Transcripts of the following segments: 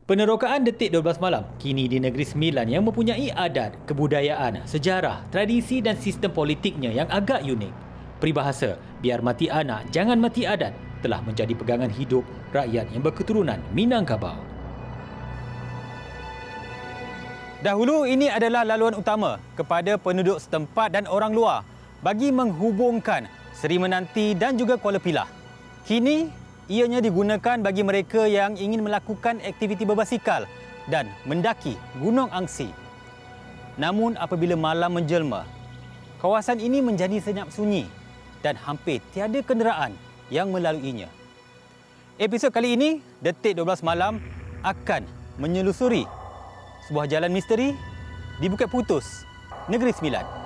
Penerokaan Detik 12 Malam kini di Negeri Sembilan yang mempunyai adat, kebudayaan, sejarah, tradisi dan sistem politiknya yang agak unik. Peribahasa, biar mati anak, jangan mati adat telah menjadi pegangan hidup rakyat yang berketurunan Minangkabau. Dahulu ini adalah laluan utama kepada penduduk setempat dan orang luar bagi menghubungkan Seri Menanti dan juga Kuala Pilah. Kini ianya digunakan bagi mereka yang ingin melakukan aktiviti berbasikal dan mendaki Gunung Angsi. Namun apabila malam menjelma, kawasan ini menjadi senyap sunyi dan hampir tiada kenderaan yang melaluinya. Episod kali ini, Detik 12 Malam akan menyelusuri sebuah jalan misteri di Bukit Putus, Negeri Sembilan.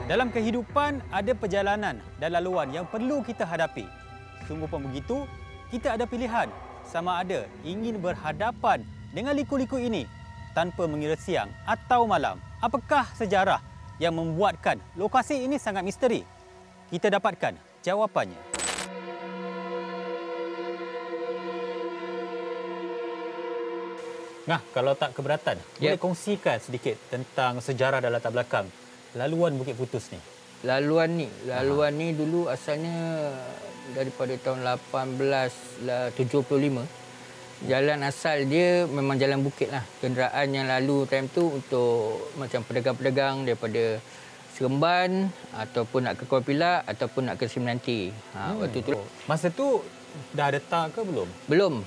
Dalam kehidupan, ada perjalanan dan laluan yang perlu kita hadapi. Sungguh pun begitu, kita ada pilihan sama ada ingin berhadapan dengan liku-liku ini tanpa mengira siang atau malam. Apakah sejarah yang membuatkan lokasi ini sangat misteri? Kita dapatkan jawapannya. Nah, kalau tak keberatan, boleh kongsikan sedikit tentang sejarah dan latar belakang laluan Bukit Putus ni. Laluan ni dulu asalnya daripada tahun 1875. Jalan asal dia memang jalan bukit lah. Kenderaan yang lalu time tu untuk macam pedagang-pedagang daripada Seremban ataupun nak ke Kuala Pilah ataupun nak ke Seri Menanti. Waktu tu. Masa tu dah ada tar ke belum? Belum.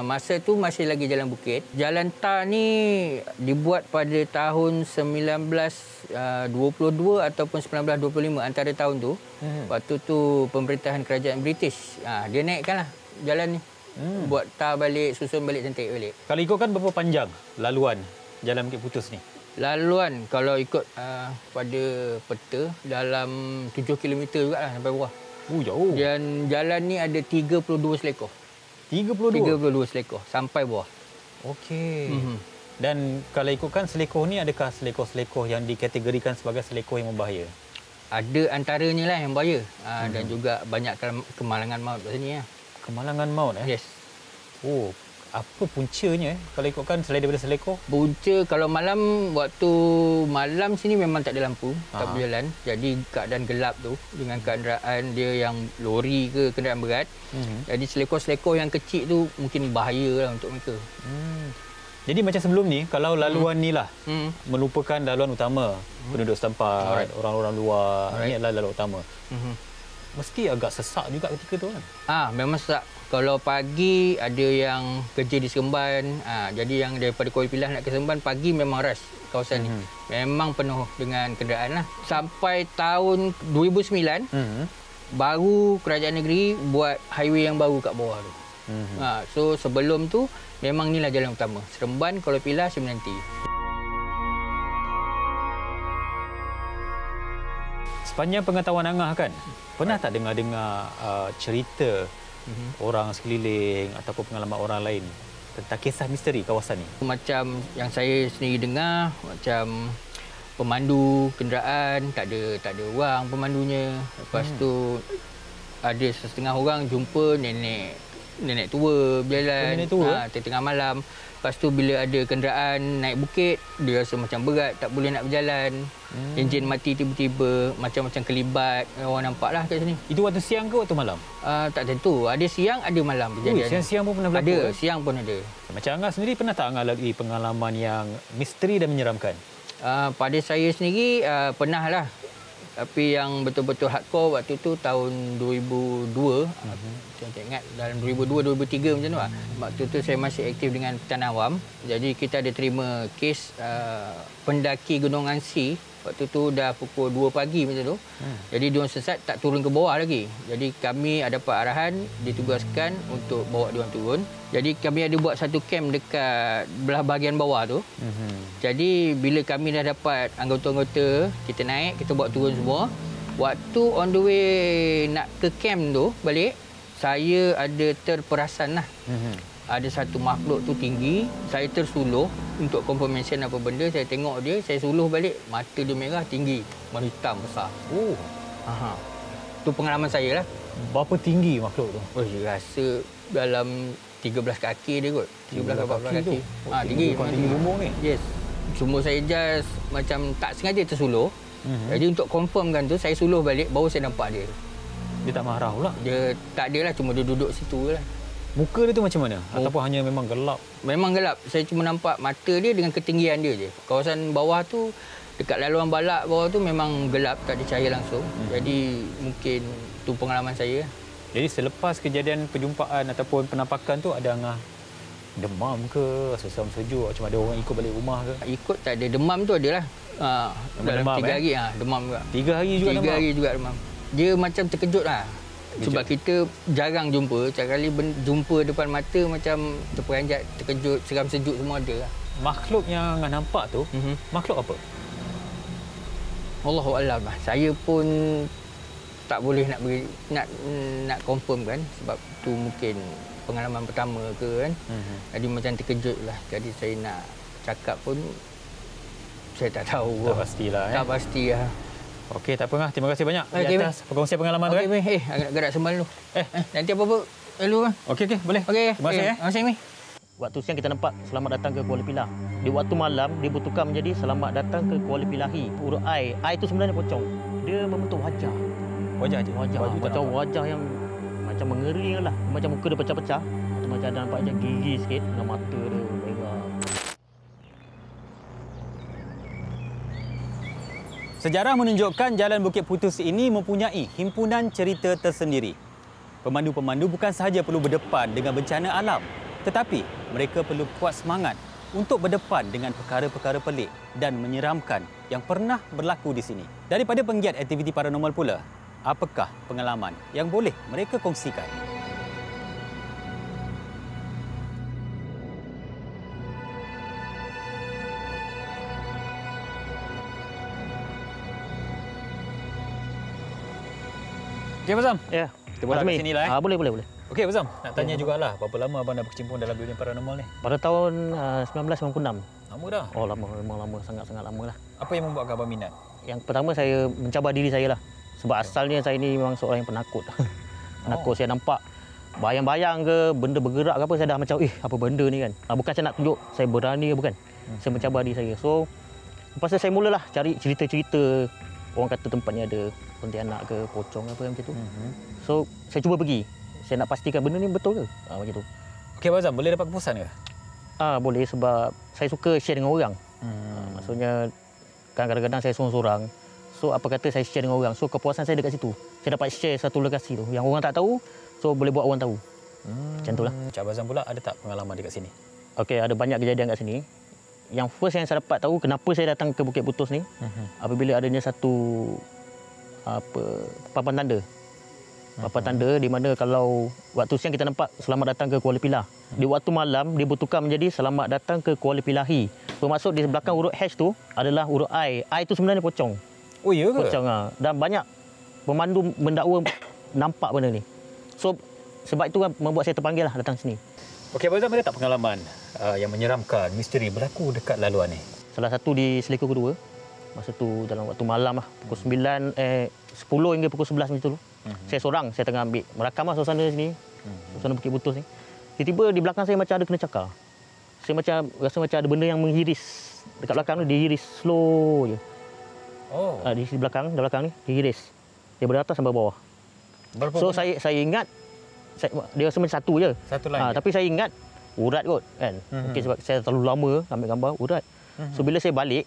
Masa tu masih lagi jalan bukit. Jalan tar ni dibuat pada tahun 1922 ataupun 1925, antara tahun tu. Waktu tu pemerintahan kerajaan British. Dia naikkanlah jalan ni. Buat tar balik, susun balik, cantik balik. Kalau ikutkan berapa panjang laluan jalan Bukit Putus ni? Laluan kalau ikut pada peta dalam 7 km jugalah sampai bawah. Jauh. Dan jalan ni ada 32 selekor. 32 selekor sampai bawah. Okey. Dan kalau ikutkan selekor ni, adakah selekor-selekor yang dikategorikan sebagai selekor yang berbahaya? Ada antaranya lah yang bahaya. Dan juga banyak kemalangan maut kat sini. Kemalangan maut Yes. Oh, apa puncanya kalau ikutkan selain daripada selekor? Punca kalau waktu malam sini memang tak ada lampu, tak berjalan. Jadi keadaan gelap tu dengan kenderaan dia yang lori ke kenderaan berat. Jadi selekor-selekor yang kecil tu mungkin bahaya lah untuk mereka. Jadi macam sebelum ni, kalau laluan ni lah melupakan laluan utama penduduk setempat, orang-orang luar, ini adalah laluan utama. Mesti agak sesak juga ketika tu kan? Memang sesak. Kalau pagi ada yang kerja di Seremban, jadi yang daripada Kuala Pilah nak ke Seremban, pagi memang rush kawasan ni. Memang penuh dengan kenderaan lah. Sampai tahun 2009, baru kerajaan negeri buat highway yang baru kat bawah tu. So sebelum tu, memang inilah jalan utama. Seremban, Kuala Pilah, Seri Menanti. Sepanjang pengetahuan Angah kan, pernah tak dengar cerita orang sekeliling ataupun pengalaman orang lain tentang kisah misteri kawasan ni? Macam yang saya sendiri dengar, macam pemandu kenderaan tak ada orang pemandunya. Lepas tu ada setengah orang jumpa nenek tua berjalan tengah malam. Lepas tu bila ada kenderaan naik bukit, dia rasa macam berat, tak boleh nak berjalan. Enjin mati tiba-tiba, macam-macam kelibat. Orang nampak lah kat sini. Itu waktu siang ke waktu malam? Tak tentu. Ada siang, ada malam kejadian. Siang-siang pun pernah berlaku? Ada, siang pun ada. Macam Angah sendiri, pernah tak Angah lalui pengalaman yang misteri dan menyeramkan? Pada saya sendiri, pernah lah. Tapi yang betul-betul hardcore waktu tu tahun 2002. Saya tak ingat, dalam 2002-2003 macam tu lah. Waktu tu saya masih aktif dengan Petang Awam. Jadi kita ada terima kes pendaki Gunung Angsi. Waktu tu dah pukul 2 pagi macam tu. Jadi diorang sesat tak turun ke bawah lagi. Jadi kami ada dapat arahan, ditugaskan untuk bawa diorang turun. Jadi kami ada buat satu camp dekat belah bahagian bawah tu. Jadi bila kami dah dapat anggota-anggota, kita naik, kita bawa turun semua. Waktu on the way nak ke camp tu balik, saya ada terperasan lah. ada satu makhluk tu tinggi. Saya tersuluh untuk confirmation apa benda. Saya tengok dia, saya suluh balik. Mata dia merah, tinggi. Warna hitam besar. Oh. Aha. Tu pengalaman saya lah. Berapa tinggi makhluk tu? Oh, saya rasa dalam 13 kaki dia kot. 13 ke 14 kaki. Tinggi. Tinggi bumbung ni? Yes. Cuma saya just macam tak sengaja tersuluh. Jadi untuk confirmkan tu, saya suluh balik, baru saya nampak dia. Dia tak marah pula? Dia tak ada lah, cuma dia duduk situ lah. Muka dia tu macam mana? Ataupun hanya memang gelap? Memang gelap. Saya cuma nampak mata dia dengan ketinggian dia je. Kawasan bawah tu, dekat laluan balak bawah tu memang gelap, tak ada cahaya langsung. Jadi mungkin tu pengalaman saya. Jadi selepas kejadian perjumpaan ataupun penampakan tu, ada angah demam ke, sesam sejuk, macam ada orang ikut balik rumah ke? Ikut tak ada. Demam tu adalah dalam demam, 3 hari demam juga. 3 hari juga 3 demam? hari juga demam. Dia macam terkejut lah. Sebab kita jarang jumpa. Setiap kali jumpa depan mata macam terperanjat, terkejut, seram sejuk semua ada lah. Makhluk yang Angah nampak tu, makhluk apa? Allahu'alam lah. Saya pun tak boleh nak confirm kan. Sebab tu mungkin pengalaman pertama ke kan. Jadi macam terkejut lah. Jadi saya nak cakap pun saya tak tahu. Tak pastilah. Tak pasti lah. Okey, tak apa Angah. Terima kasih banyak di Okey, atas perkongsian pengalaman tu. Agak gerak sembal dulu. Nanti apa-apa lalu kan. Okey, boleh. Okey. Terima kasih. Terima kasih, Mi. Waktu siang kita nampak selamat datang ke Kuala Pilah. Di waktu malam dia bertukar menjadi selamat datang ke Kuala Pilahi. Huruf I. I itu sebenarnya pocong. Dia membentuk wajah. Wajah je? Macam wajah yang macam mengering lah. Macam muka dia pecah-pecah. Macam ada nampak macam gigi sikit dengan mata dia merah. Sejarah menunjukkan Jalan Bukit Putus ini mempunyai himpunan cerita tersendiri. Pemandu-pemandu bukan sahaja perlu berdepan dengan bencana alam, tetapi mereka perlu kuat semangat untuk berdepan dengan perkara-perkara pelik dan menyeramkan yang pernah berlaku di sini. Daripada penggiat aktiviti paranormal pula, apakah pengalaman yang boleh mereka kongsikan? Okey, Abang Zam. Ya. Kita bola kat sini lah. Boleh. Okey, Abang Zam. Nak tanya jugalah, berapa lama abang dah berkecimpung dalam dunia paranormal ni? Pada tahun 1996. Lama dah. Oh, lama. Memang lama. Sangat-sangat lama lah. Apa yang membuatkan abang minat? Yang pertama saya mencabar diri saya lah. Sebab asalnya saya ni memang seorang yang penakut. Penakut. Saya nampak bayang-bayang ke, benda bergerak ke apa, saya dah macam, apa benda ni kan. Bukan saya nak tunjuk saya berani ke, bukan. Saya mencabar diri saya. So, lepas tu saya mulalah cari cerita-cerita. Orang kata tempat ni ada pontianak ke, pocong apa macam tu. So, saya cuba pergi. Saya nak pastikan benda ni betul ke. Macam tu. Okey, Abang Zam, boleh dapat kepuasan ke? Boleh sebab saya suka share dengan orang. Maksudnya, kan kadang-kadang saya seorang-seorang. So, apa kata saya share dengan orang. So, kepuasan saya dekat situ. Saya dapat share satu lokasi tu. Yang orang tak tahu, so boleh buat orang tahu. Macam itulah. Cik Abang Zam pula ada tak pengalaman dekat sini? Okey, ada banyak kejadian kat sini. Yang first yang saya dapat tahu kenapa saya datang ke Bukit Putus ni, apabila adanya satu papan tanda. Papan tanda di mana kalau waktu siang kita nampak selamat datang ke Kuala Pilah. Di waktu malam dia bertukar menjadi selamat datang ke Kuala Pilahi. Bermaksud di belakang huruf H tu adalah huruf I. I itu sebenarnya pocong. Oh, ya ke? Pocong. Dan banyak pemandu mendakwa nampak benda ni. So sebab itu membuat saya terpanggil lah datang sini. Okey, Abang Zam, ada tak pengalaman yang menyeramkan, misteri berlaku dekat laluan ni? Salah satu di Seleko Kedua. Masa tu dalam waktu malam lah, pukul 10 hingga pukul 11 macam tu. Saya seorang, saya tengah ambil merakam lah suasana sini. Suasana Bukit Putus ni. Tiba-tiba di belakang saya macam ada kena cakar. Saya macam rasa macam ada benda yang menghiris. Dekat belakang ni dihiris slow je. Oh. Di belakang ni dihiris. Daripada atas sampai bawah. Berapa So saya ingat dia rasa macam satu je. Satu line. Tapi saya ingat urat kot kan. Mungkin sebab saya terlalu lama ambil gambar urat. So bila saya balik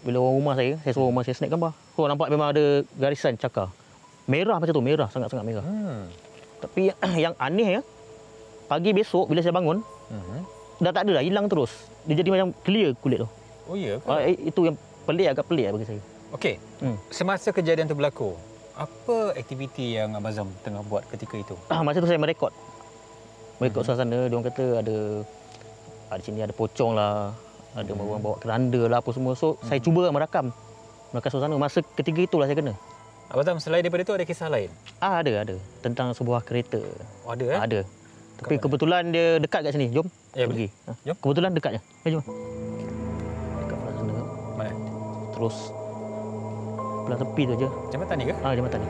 bila orang rumah saya suruh rumah saya snap gambar. So nampak memang ada garisan cakar. Merah macam tu, merah, sangat-sangat merah. Tapi yang aneh ya, pagi besok bila saya bangun, dah tak ada dah, hilang terus. Dia jadi macam clear kulit tu. Oh, ya ke? Itu yang agak pelik bagi saya. Okey. Semasa kejadian tu berlaku, apa aktiviti yang Abang Zam tengah buat ketika itu? Masa tu saya merekod suasana. Dia orang kata ada sini ada pocong lah, ada orang bawa keranda lah apa semua. So saya cuba merakam suasana. Masa ketika itulah saya kena. Abang Zam, selain daripada itu ada kisah lain? Ada tentang sebuah kereta. Oh, ada? Ada. Tapi kebetulan dia dekat kat sini. Jom. Ya, pergi. Jom. Kebetulan dekat je. Jom. Dekat belah sana. Mana? Terus belah tepi tu je. Jambatan ni ke? Jambatan ni.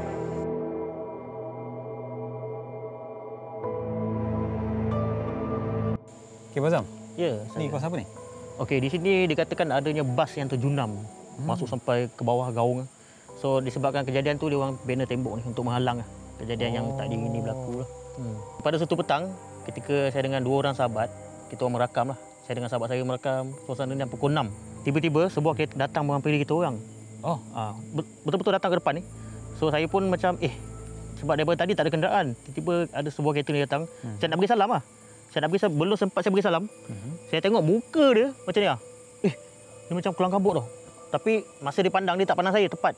Okey, Bazam. Ya. Ni kawasan apa ni? Okey, di sini dikatakan adanya bas yang terjunam masuk sampai ke bawah gaung. So disebabkan kejadian tu dia orang bina tembok ni untuk menghalang kejadian yang tak diingini berlaku lah. Pada suatu petang ketika saya dengan 2 orang sahabat, kita orang merakam lah. Saya dengan sahabat saya merakam suasana ni pukul 6. Tiba-tiba sebuah kereta datang menghampiri kita orang. Oh, Betul-betul datang ke depan ni. So saya pun macam sebab daripada tadi tak ada kenderaan. Tiba-tiba ada sebuah kereta ni datang. Saya nak bagi salam lah. Saya nak bagi salam, belum sempat saya bagi salam. Saya tengok muka dia macam ni lah. Dia macam kelang kabut tau. Tapi masa dia pandang, dia tak pandang saya tepat.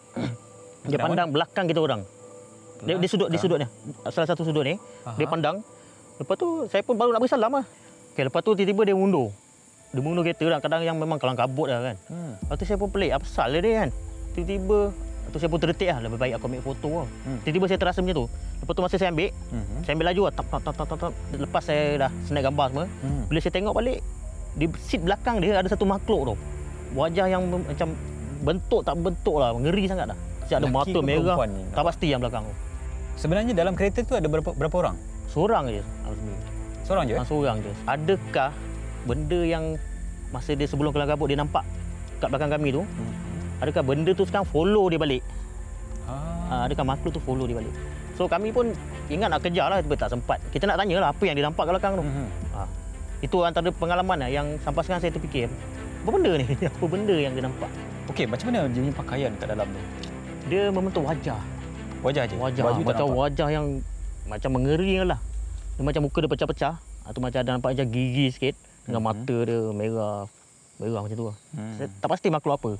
Dia pandang belakang kita orang. Di sudut ni. Salah satu sudut ni. Dia pandang. Lepas tu saya pun baru nak bagi salam lah. Okay, lepas tu tiba-tiba dia mundur. Dia mundur kereta lah. Kadang yang memang kelang kabut lah kan. Lepas tu saya pun pelik. Apa pasal dia kan? Tiba-tiba. Lepas tu saya pun terdetik lah. Lebih baik aku ambil foto lah. Tiba-tiba saya terasa macam tu. Lepas tu masa saya ambil. Saya ambil laju lah. Tap. Lepas saya dah snap gambar semua. Bila saya tengok balik. Di seat belakang dia ada satu makhluk tau. Wajah yang macam bentuk tak bentuk lah. Ngeri sangat lah. Ada mata merah. Tak pasti yang belakang tu. Sebenarnya dalam kereta tu ada berapa orang? Seorang je. Seorang je? Seorang je. Adakah benda yang masa dia sebelum kelang kabut dia nampak kat belakang kami tu, adakah benda tu sekarang follow dia balik? Adakah makhluk tu follow dia balik? So kami pun ingat nak kejar lah, tapi tak sempat. Kita nak tanya lah apa yang dia nampak kat belakang tu. Itu antara pengalaman lah yang sampai sekarang saya terfikir, apa benda ni? Apa benda yang dia nampak? Okey, macam mana dia punya pakaian kat dalam tu? Dia membentuk wajah. Wajah je? Wajah. Macam wajah yang macam mengeri lah. Dia macam muka dia pecah-pecah. Atau macam ada nampak macam gigi sikit. Dengan mata dia merah. Merah macam tu lah. Saya tak pasti makhluk apa.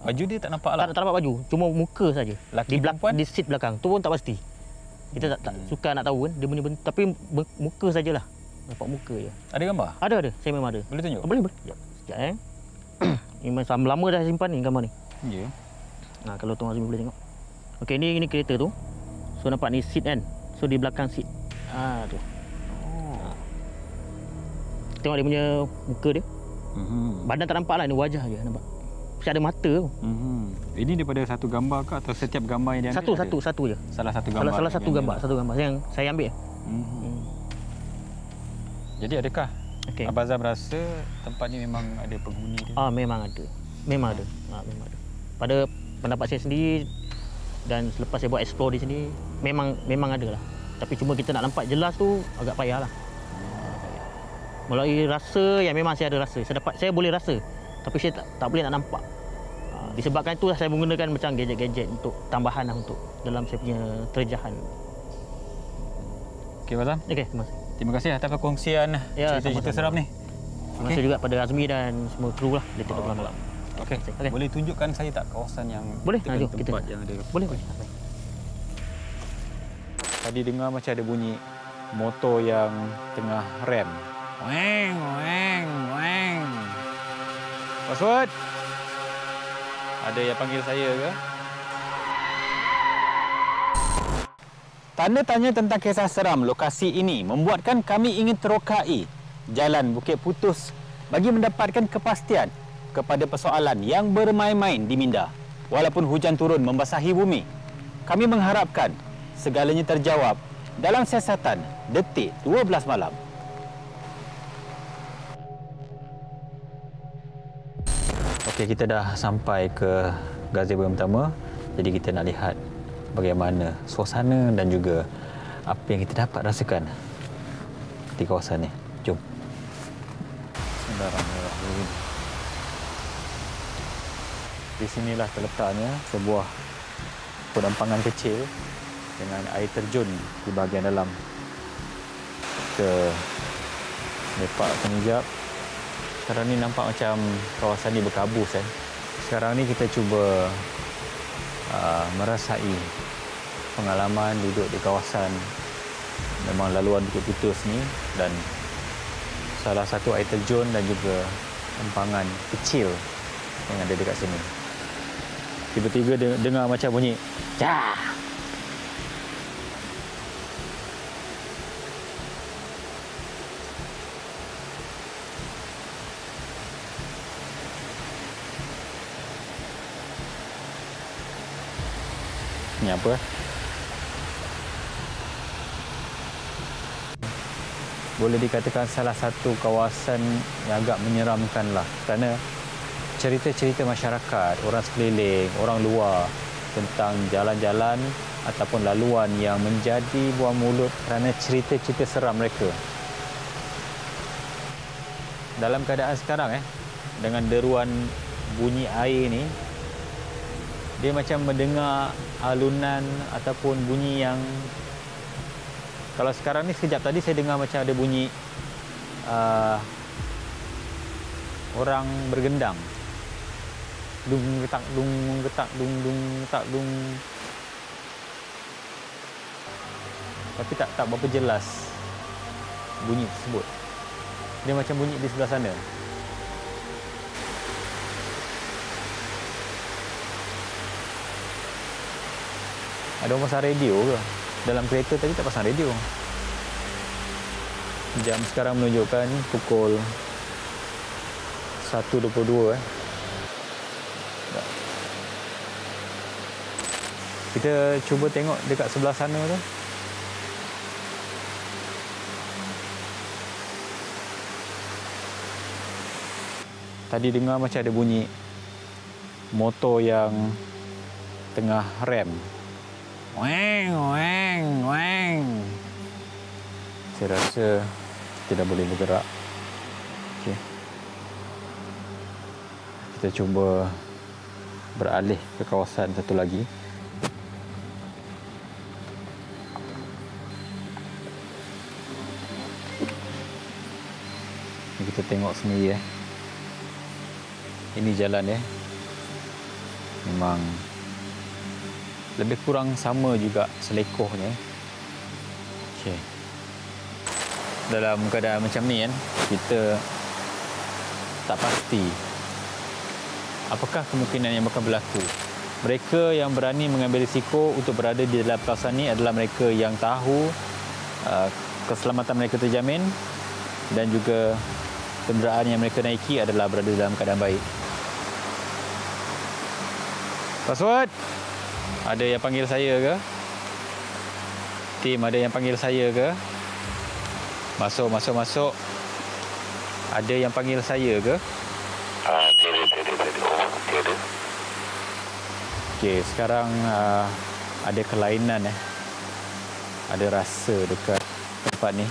Baju dia tak nampak lah? Tak nampak baju. Cuma muka saja. Laki perempuan? Di seat belakang. Tu pun tak pasti. Kita tak suka nak tahu kan. Dia punya bentuk. Tapi muka sajalah. Nampak muka je. Ada gambar? Ada. Saya memang ada. Boleh tunjuk? Boleh. Sekejap Ini macam lama dah simpan ni gambar ni. Ya. Kalau Tuan Azmi boleh tengok. Okey, ini kereta tu. So nampak ni seat kan. So di belakang seat. Tu. Tengok dia punya muka dia. Badan tak nampak lah, ni wajah je nampak. Mesti ada mata tu. Ini daripada satu gambar ke atau setiap gambar yang dia ambil? Satu je. Salah satu gambar. Satu gambar yang saya ambil. Jadi adakah Abang Azam rasa tempat ni memang ada penghuni dia? Memang ada. Memang ada. Pada pendapat saya sendiri dan selepas saya buat explore di sini memang ada lah. Tapi cuma kita nak nampak jelas tu agak payah lah. Melalui rasa yang memang saya ada rasa. Saya boleh rasa tapi saya tak boleh nak nampak. Disebabkan itulah saya menggunakan macam gadget-gadget untuk tambahan lah untuk dalam saya punya terjejahan. Okey, Abang Azam. Okey, terima kasih atas perkongsian cerita-cerita seram ni. Terima kasih juga pada Azmi dan semua kru lah di Tiktok Malam. Okey. Boleh tunjukkan saya tak kawasan yang tempat yang ada? Boleh. Tadi dengar macam ada bunyi motor yang tengah rem. Weng. Password. Ada yang panggil saya ke? Tanda tanya tentang kisah seram lokasi ini membuatkan kami ingin terokai Jalan Bukit Putus bagi mendapatkan kepastian kepada persoalan yang bermain-main di Minda. Walaupun hujan turun membasahi bumi, kami mengharapkan segalanya terjawab dalam siasatan Detik 12 Malam. Okey, kita dah sampai ke gazebo yang pertama. Jadi kita nak lihat bagaimana suasana dan juga apa yang kita dapat rasakan di kawasan ni. Jom. Bismillahirrahmanirrahim. Di sinilah terletaknya sebuah penampangan kecil dengan air terjun di bahagian dalam. Kita lepak sekejap. Sekarang ni nampak macam kawasan ni berkabus kan. Sekarang ni kita cuba merasai pengalaman duduk di kawasan memang laluan Bukit Putus ni dan salah satu air terjun dan juga empangan kecil yang ada dekat sini. Tiba-tiba dengar macam bunyi sebenarnya apa. Boleh dikatakan salah satu kawasan yang agak menyeramkan lah, kerana cerita-cerita masyarakat, orang sekeliling, orang luar tentang jalan-jalan ataupun laluan yang menjadi buah mulut kerana cerita-cerita seram mereka. Dalam keadaan sekarang dengan deruan bunyi air ni, dia macam mendengar alunan ataupun bunyi yang, kalau sekarang ni sekejap tadi saya dengar macam ada bunyi orang bergendang. Dung getak dung getak dung dung getak dung. Tapi tak berapa jelas bunyi tersebut. Dia macam bunyi di sebelah sana. Ada orang pasang radio ke? Dalam kereta tadi tak pasang radio. Jam sekarang menunjukkan pukul 1.22. Kita cuba tengok dekat sebelah sana tu. Tadi dengar macam ada bunyi motor yang tengah rem. Weng, weng, weng. Saya rasa kita dah boleh bergerak. Okey. Kita cuba beralih ke kawasan satu lagi. Kita tengok sendiri Ini jalan memang lebih kurang sama juga selekohnya. Okey. Dalam keadaan macam ni kita tak pasti apakah kemungkinan yang bakal berlaku. Mereka yang berani mengambil risiko untuk berada di dalam kawasan ni adalah mereka yang tahu keselamatan mereka terjamin dan juga kenderaan yang mereka naiki adalah berada dalam keadaan baik. Password, ada yang panggil saya ke? Tim, ada yang panggil saya ke? Masuk. Ada yang panggil saya ke? Tiada. Okey, sekarang ada kelainan Ada rasa dekat tempat ni.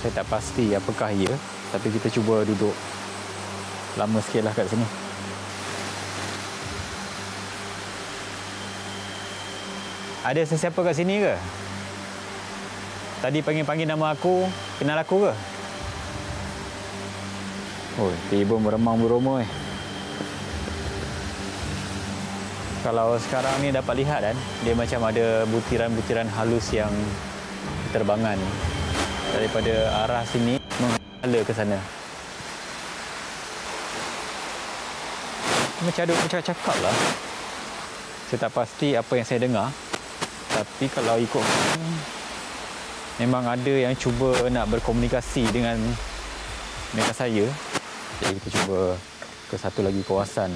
Saya tak pasti apakah ia, tapi kita cuba duduk lama sikit lah kat sini. Ada sesiapa kat sini ke? Tadi panggil-panggil nama aku, kenal aku ke? Oh, tiba meremang beroma Kalau sekarang ni dapat lihat dia macam ada butiran-butiran halus yang terbangan daripada arah sini menghala ke sana. Macam ada bercakap-cakap lah. Saya tak pasti apa yang saya dengar. Tapi kalau ikut memang ada yang cuba nak berkomunikasi dengan saya. Jadi kita cuba ke satu lagi kawasan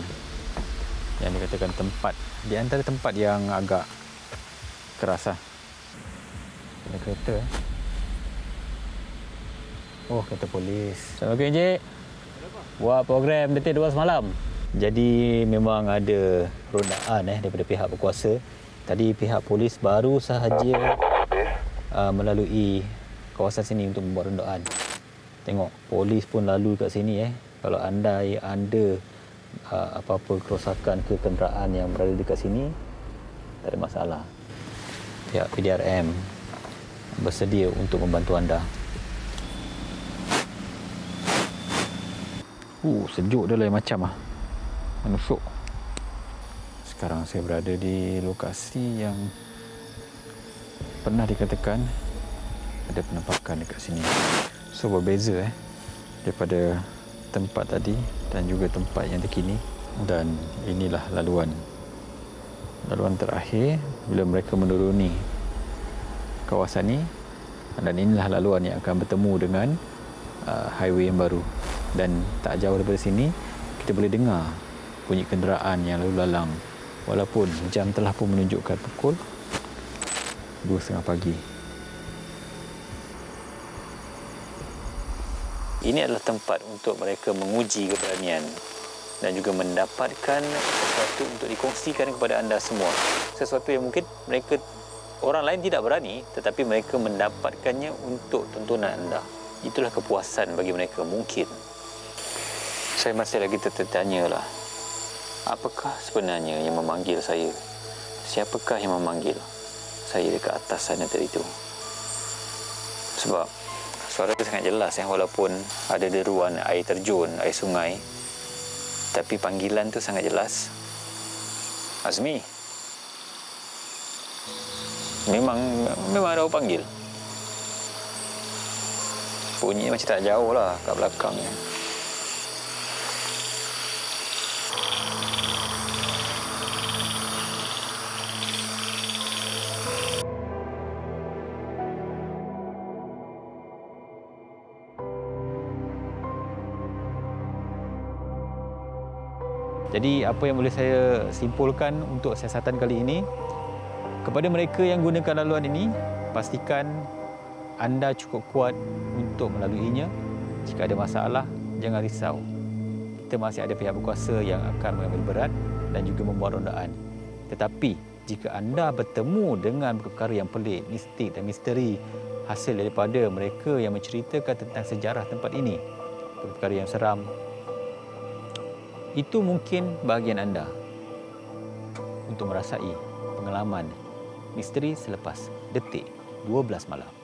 yang dikatakan tempat, di antara tempat yang agak keras lah. Ada kereta Oh, kereta polis. Assalamualaikum Encik. Buat program Detik 2 semalam. Jadi memang ada rondaan daripada pihak berkuasa. Tadi pihak polis baru sahaja melalui kawasan sini untuk membuat rondaan. Tengok, polis pun lalu kat sini Kalau anda ada apa-apa kerosakan ke kenderaan yang berada dekat sini, tak ada masalah. Pihak PDRM bersedia untuk membantu anda. Sejuk dia lain macam menusuk. Sekarang saya berada di lokasi yang pernah dikatakan ada penampakan dekat sini. So berbeza daripada tempat tadi dan juga tempat yang terkini. Dan inilah laluan terakhir bila mereka menuruni kawasan ni, dan inilah laluan yang akan bertemu dengan highway yang baru. Dan tak jauh daripada sini kita boleh dengar bunyi kenderaan yang lalu lalang walaupun jam telah pun menunjukkan pukul 2.30 pagi. Ini adalah tempat untuk mereka menguji keberanian dan juga mendapatkan sesuatu untuk dikongsikan kepada anda semua. Sesuatu yang mungkin orang lain tidak berani, tetapi mereka mendapatkannya untuk tontonan anda. Itulah kepuasan bagi mereka mungkin. Saya masih lagi tertanya lah, apakah sebenarnya yang memanggil saya? Siapakah yang memanggil saya dekat atas sana tadi itu? Sebab suara itu sangat jelas ya, walaupun ada deruan air terjun, air sungai, tapi panggilan tu sangat jelas. Azmi. Memang ada orang panggil. Bunyi macam tak jauh lah kat belakangnya. Jadi apa yang boleh saya simpulkan untuk siasatan kali ini, kepada mereka yang gunakan laluan ini, pastikan anda cukup kuat untuk melaluinya. Jika ada masalah, jangan risau. Kita masih ada pihak berkuasa yang akan mengambil berat dan juga membuat rondaan. Tetapi jika anda bertemu dengan perkara yang pelik, mistik dan misteri hasil daripada mereka yang menceritakan tentang sejarah tempat ini, perkara yang seram, itu mungkin bahagian anda untuk merasai pengalaman misteri selepas detik 12 malam.